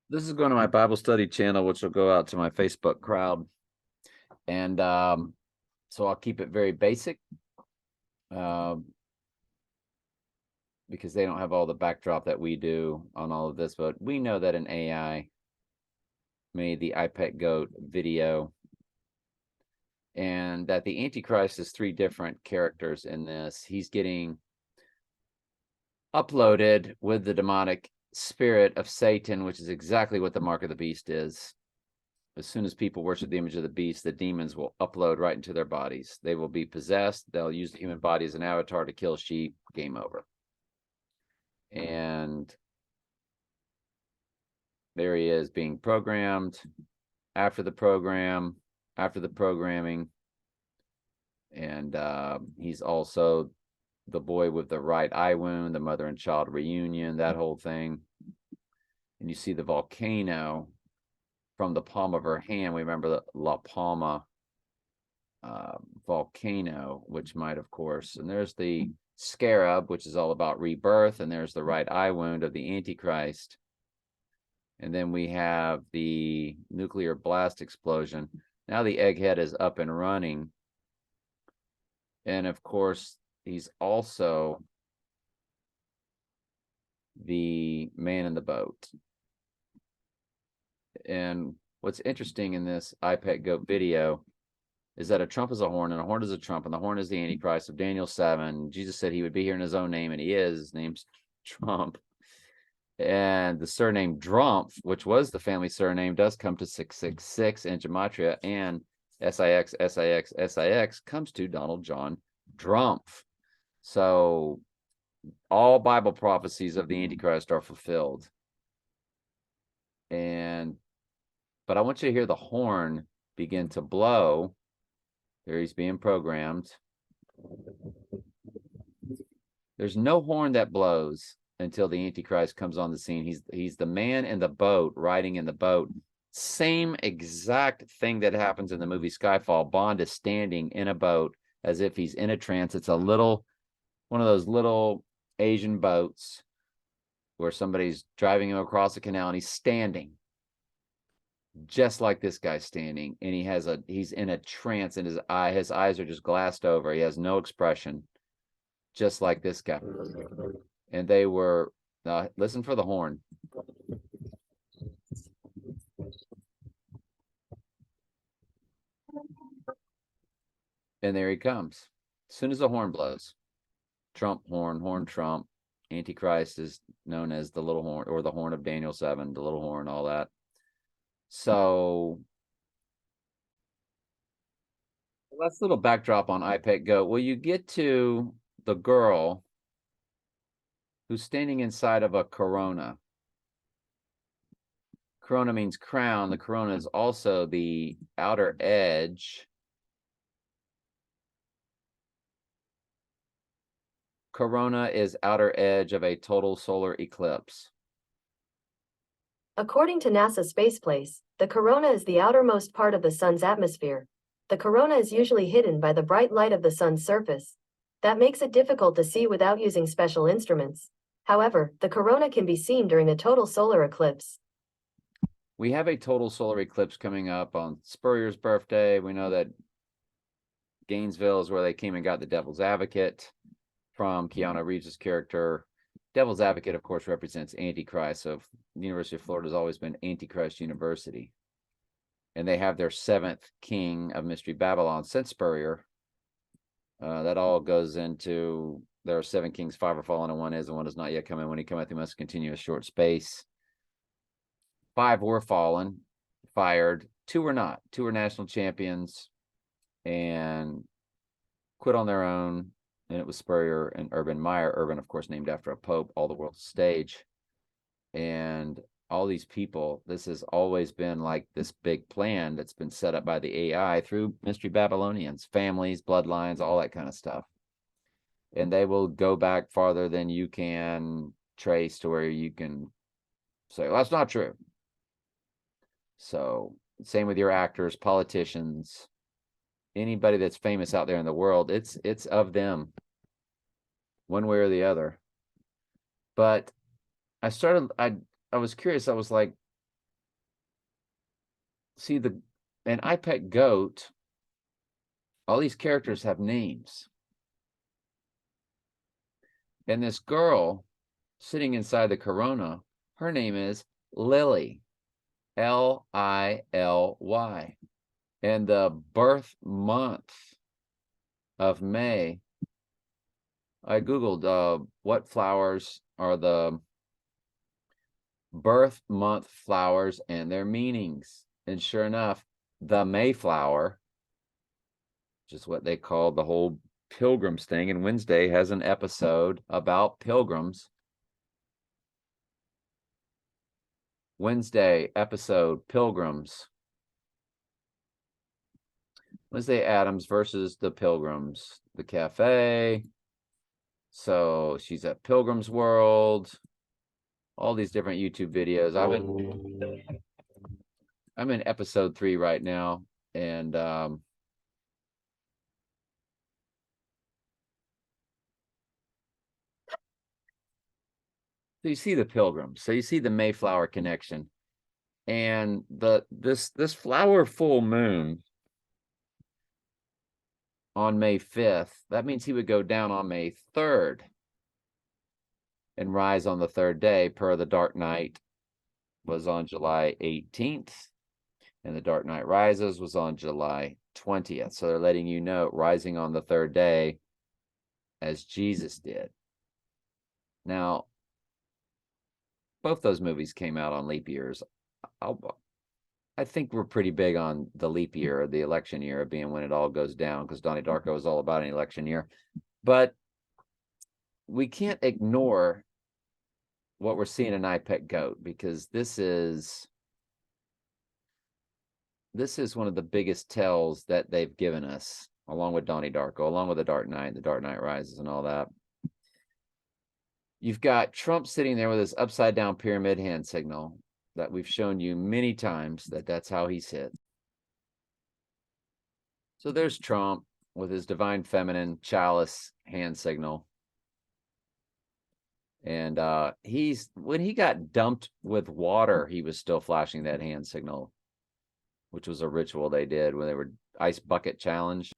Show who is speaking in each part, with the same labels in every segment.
Speaker 1: This is going to my Bible study channel, which will go out to my Facebook crowd. And so I'll keep it very basic because they don't have all the backdrop that we do on all of this. But we know that an AI made the iPet Goat video, and that the Antichrist is three different characters in this. He's getting uploaded with the demonic spirit of Satan, which is exactly what the mark of the beast is. As soon as people worship the image of the beast, the demons will upload right into their bodies. They will be possessed. They'll use the human body as an avatar to kill sheep. Game over. And there he is being programmed after the program, after the programming. And he's also the boy with the right eye wound, the mother and child reunion, that whole thing. And you see the volcano from the palm of her hand. We remember the La Palma volcano, which might, of course. And there's the scarab, which is all about rebirth. And there's the right eye wound of the Antichrist. And then we have the nuclear blast explosion. Now the egghead is up and running. And of course, he's also the man in the boat. And what's interesting in this iPet Goat video is that a trump is a horn, and a horn is a trump, and the horn is the Antichrist of Daniel 7. Jesus said he would be here in his own name, and he is. His name's Trump. And the surname Drumpf, which was the family surname, does come to 666 in Gematria, and SIX, SIX, SIX comes to Donald John Drumpf. So all Bible prophecies of the Antichrist are fulfilled. But I want you to hear the horn begin to blow. There he's being programmed. There's no horn that blows until the Antichrist comes on the scene. He's the man in the boat, riding in the boat. Same exact thing that happens in the movie Skyfall. Bond is standing in a boat as if he's in a trance. It's one of those little Asian boats where somebody's driving him across the canal, and he's standing just like this guy's standing, and he's in a trance, and his eyes are just glassed over. He has no expression, just like this guy. And they were listen for the horn. And there he comes. As soon as the horn blows, Trump horn Trump. Antichrist is known as the little horn, or the horn of Daniel 7, the little horn, all that. So that's a little backdrop on iPet Goat. Well, you get to the girl who's standing inside of a corona. Corona means crown. The corona is also the outer edge. Corona is outer edge of a total solar eclipse.
Speaker 2: According to NASA Spaceplace, the corona is the outermost part of the sun's atmosphere. The corona is usually hidden by the bright light of the sun's surface. That makes it difficult to see without using special instruments. However, the corona can be seen during a total solar eclipse.
Speaker 1: We have a total solar eclipse coming up on Spurrier's birthday. We know that Gainesville is where they came and got the Devil's Advocate from Keanu Reeves' character. Devil's Advocate, of course, represents Antichrist. So the University of Florida has always been Antichrist University. And they have their seventh king of Mystery Babylon since Spurrier. That all goes into, there are 7 kings, 5 are fallen, and 1 is, and 1 is not yet come in. When he cometh, he must continue a short space. 5 were fallen, fired. 2 were not. 2 were national champions and quit on their own. And it was Spurrier and Urban Meyer. Urban, of course, named after a pope, all the world's stage. And all these people, this has always been like this big plan that's been set up by the AI through Mystery Babylonians, families, bloodlines, all that kind of stuff. And they will go back farther than you can trace to where you can say, well, that's not true. So same with your actors, politicians, anybody that's famous out there in the world, it's of them, one way or the other. But I was curious. I was like, see an I Pet Goat, all these characters have names. And this girl sitting inside the Corona, her name is Lily, Lily. And the birth month of May, I Googled what flowers are the birth month flowers and their meanings. And sure enough, the Mayflower, which is what they call the whole pilgrims thing. And Wednesday has an episode about pilgrims. Wednesday episode, Pilgrims. Wednesday Addams versus the Pilgrims, the cafe. So she's at Pilgrim's World. All these different YouTube videos. I'm in episode 3 right now, and so you see the Pilgrims. So you see the Mayflower connection, and this flower full moon on May 5th. That means he would go down on May 3rd and rise on the 3rd day, per the Dark Knight was on July 18th, and the Dark Knight Rises was on July 20th. So they're letting you know, rising on the 3rd day as Jesus did. Now, both those movies came out on leap years. I think we're pretty big on the leap year, the election year being when it all goes down, because Donnie Darko is all about an election year. But we can't ignore what we're seeing in I Pet Goat, because this is one of the biggest tells that they've given us, along with Donnie Darko, along with the Dark Knight Rises and all that. You've got Trump sitting there with his upside down pyramid hand signal that we've shown you many times, that's how he's hit. So there's Trump with his divine feminine chalice hand signal. And when he got dumped with water, he was still flashing that hand signal, which was a ritual they did when they were ice bucket challenge.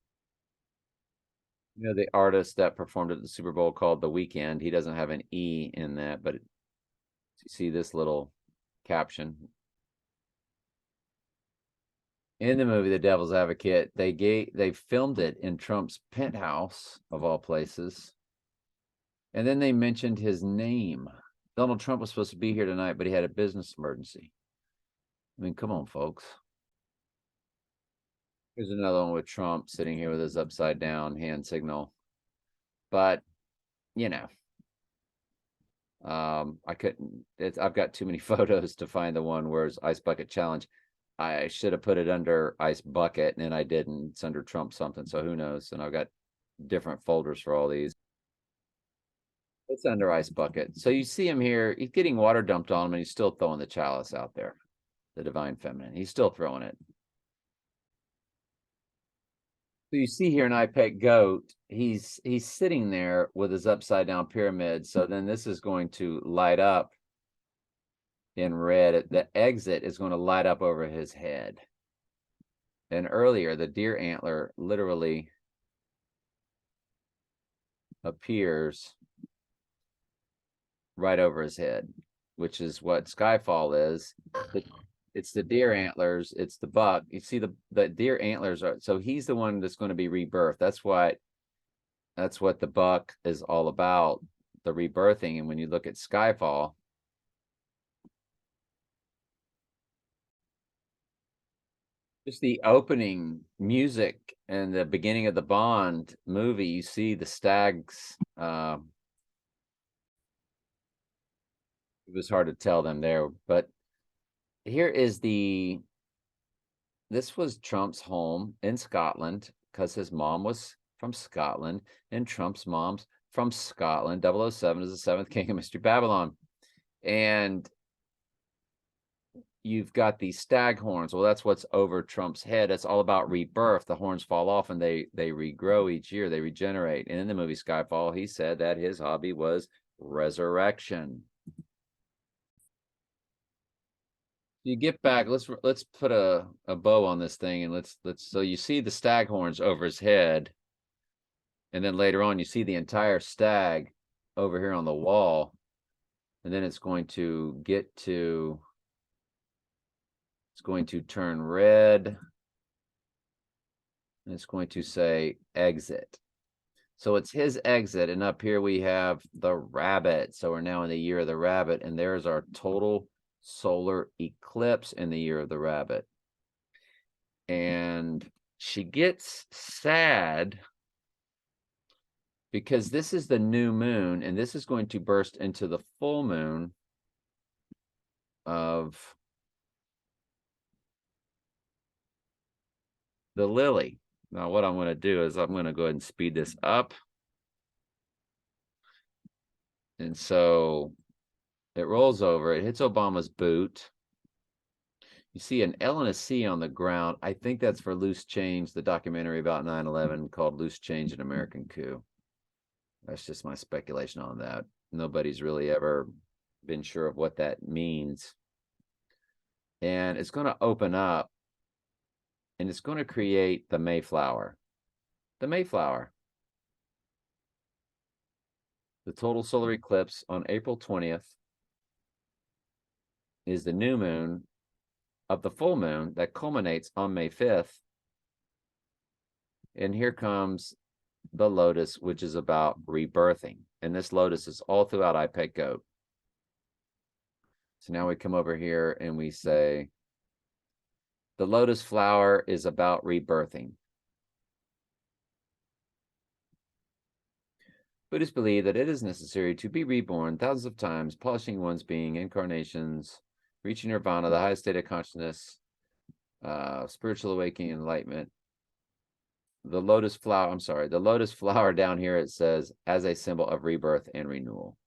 Speaker 1: You know, the artist that performed at the Super Bowl called The Weeknd, he doesn't have an E in that, but you see this little caption. In the movie The Devil's Advocate, they filmed it in Trump's penthouse, of all places. And then they mentioned his name. Donald Trump was supposed to be here tonight, but he had a business emergency. I mean, come on, folks. Here's another one with Trump sitting here with his upside down hand signal. But, you know, I couldn't, I've got too many photos to find the one where it's Ice Bucket Challenge. I should have put it under Ice Bucket, and I didn't. It's under Trump something, so who knows? And I've got different folders for all these. It's under Ice Bucket. So you see him here. He's getting water dumped on him, and he's still throwing the chalice out there, the divine feminine. He's still throwing it. So you see here an I Pet Goat. He's sitting there with his upside down pyramid. So then this is going to light up in red. The exit is going to light up over his head. And earlier, the deer antler literally appears right over his head, which is what Skyfall is. It's the deer antlers. It's the buck. You see the deer antlers are. So he's the one that's going to be rebirthed. That's what the buck is all about, the rebirthing. And when you look at Skyfall, just the opening music and the beginning of the Bond movie, you see the stags. It was hard to tell them there, but here is this was Trump's home in Scotland, because his mom was from Scotland, and Trump's mom's from Scotland. 007 is the seventh king of Mystery Babylon. And you've got these stag horns. Well, that's what's over Trump's head. It's all about rebirth. The horns fall off and they regrow each year. They regenerate. And in the movie Skyfall, he said that his hobby was resurrection. You get back, let's put a bow on this thing, and let's so you see the stag horns over his head, and then later on you see the entire stag over here on the wall, and then it's going to turn red, and it's going to say exit. So it's his exit, and up here we have the rabbit. So we're now in the year of the rabbit, and there's our total solar eclipse in the year of the rabbit. And she gets sad because this is the new moon, and this is going to burst into the full moon of the lily. Now, what I'm going to do is I'm going to go ahead and speed this up. And so it rolls over, it hits Obama's boot. You see an L and a C on the ground. I think that's for Loose Change, the documentary about 9/11 called Loose Change, an American Coup. That's just my speculation on that. Nobody's really ever been sure of what that means. And it's going to open up, and it's going to create the Mayflower. The Mayflower. The total solar eclipse on April 20th is the new moon of the full moon that culminates on May 5th. And here comes the Lotus, which is about rebirthing. And this Lotus is all throughout iPet Goat. So now we come over here and we say, the Lotus flower is about rebirthing. Buddhists believe that it is necessary to be reborn thousands of times, polishing one's being, incarnations, reaching nirvana, the highest state of consciousness, spiritual awakening, enlightenment. The lotus flower down here, it says, as a symbol of rebirth and renewal.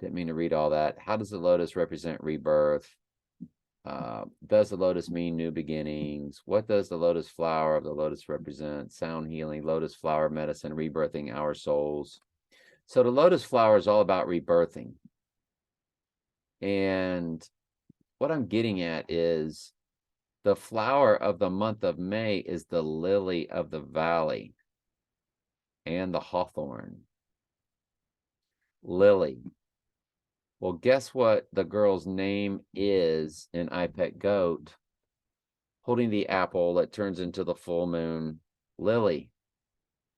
Speaker 1: Didn't mean to read all that. How does the lotus represent rebirth? Does the lotus mean new beginnings? What does the lotus flower of the lotus represent? Sound healing, lotus flower medicine, rebirthing our souls. So the lotus flower is all about rebirthing. And what I'm getting at is the flower of the month of May is the lily of the valley and the hawthorn. Lily. Well, guess what the girl's name is in iPet Goat? Holding the apple that turns into the full moon lily.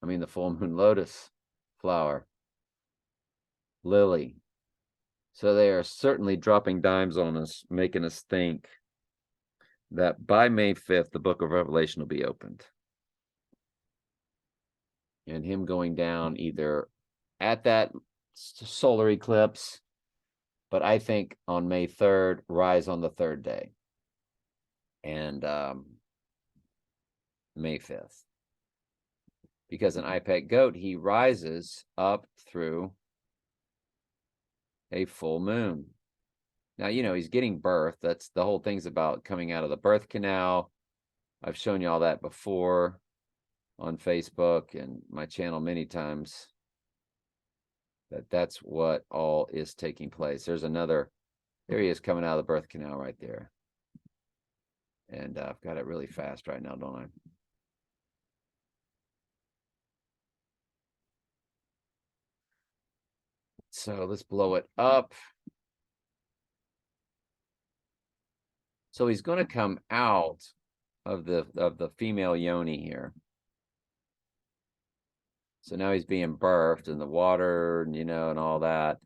Speaker 1: I mean, the full moon lotus flower. Lily. So they are certainly dropping dimes on us, making us think that by May 5th, the book of Revelation will be opened. And him going down either at that solar eclipse, but I think on May 3rd, rise on the third day. And May 5th. Because in iPet Goat, he rises up through a full moon. Now, you know, he's getting birth. That's the whole thing's about coming out of the birth canal. I've shown you all that before on Facebook and my channel many times. That's what all is taking place. There's another, there he is coming out of the birth canal right there. And I've got it really fast right now, don't I? So let's blow it up. So he's going to come out of the female yoni here. So now he's being birthed in the water, you know, and all that.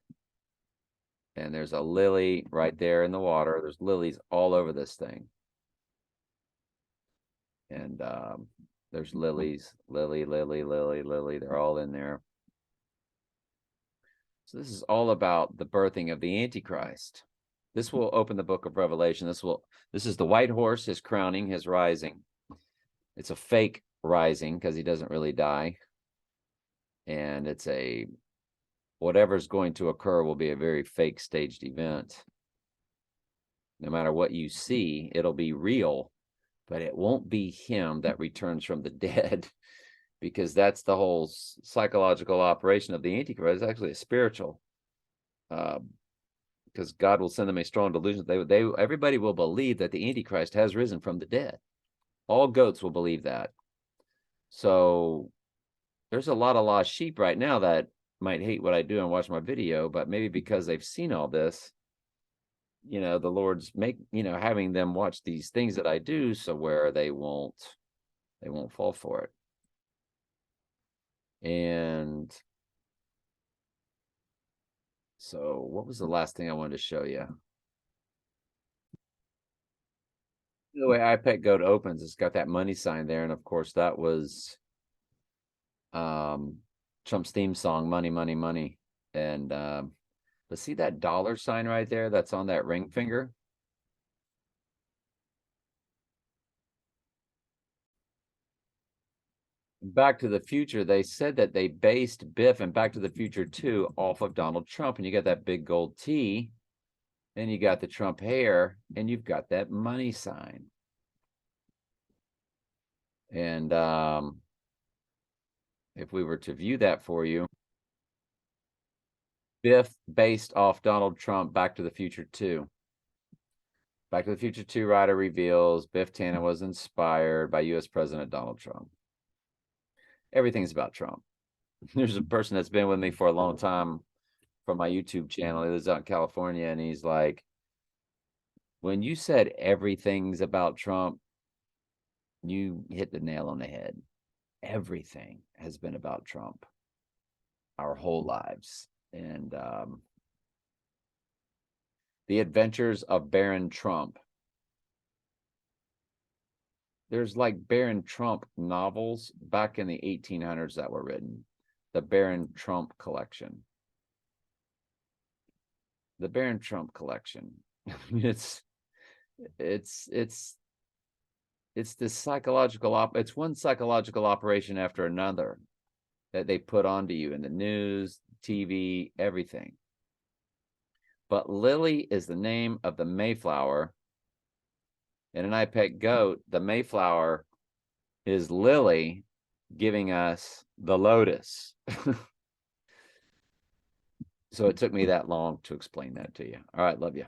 Speaker 1: And there's a lily right there in the water. There's lilies all over this thing. And there's lilies, lily. They're all in there. So this is all about the birthing of the Antichrist. This will open the book of Revelation. This is the white horse, his crowning, his rising. It's a fake rising because he doesn't really die. And it's whatever's going to occur will be a very fake staged event. No matter what you see, it'll be real, but it won't be him that returns from the dead, because that's the whole psychological operation of the Antichrist. It's actually a spiritual because God will send them a strong delusion. Everybody will believe that the Antichrist has risen from the dead. All goats will believe that. So there's a lot of lost sheep right now that might hate what I do and watch my video, but maybe because they've seen all this, the Lord's having them watch these things that I do, so where they won't fall for it. And so what was the last thing I wanted to show you? The way iPet Goat opens, it's got that money sign there, and of course that was Trump's theme song, Money, Money, Money. And but see that dollar sign right there that's on that ring finger? Back to the Future, they said that they based Biff and Back to the Future 2 off of Donald Trump. And you got that big gold T, and you got the Trump hair, and you've got that money sign. And if we were to view that for you, Biff based off Donald Trump, Back to the Future 2. Back to the Future 2 writer reveals Biff Tannen was inspired by U.S. President Donald Trump. Everything's about Trump. There's a person that's been with me for a long time from my YouTube channel. He lives out in California, and he's like, when you said everything's about Trump, you hit the nail on the head. Everything has been about Trump our whole lives. And The Adventures of Baron Trump. There's like Baron Trump novels back in the 1800s that were written. The Baron Trump collection. The Baron Trump collection. It's this psychological it's one psychological operation after another that they put onto you in the news, TV, everything. But Lily is the name of the Mayflower. In an iPet Goat, the Mayflower is Lily giving us the Lotus. So it took me that long to explain that to you. All right, love you.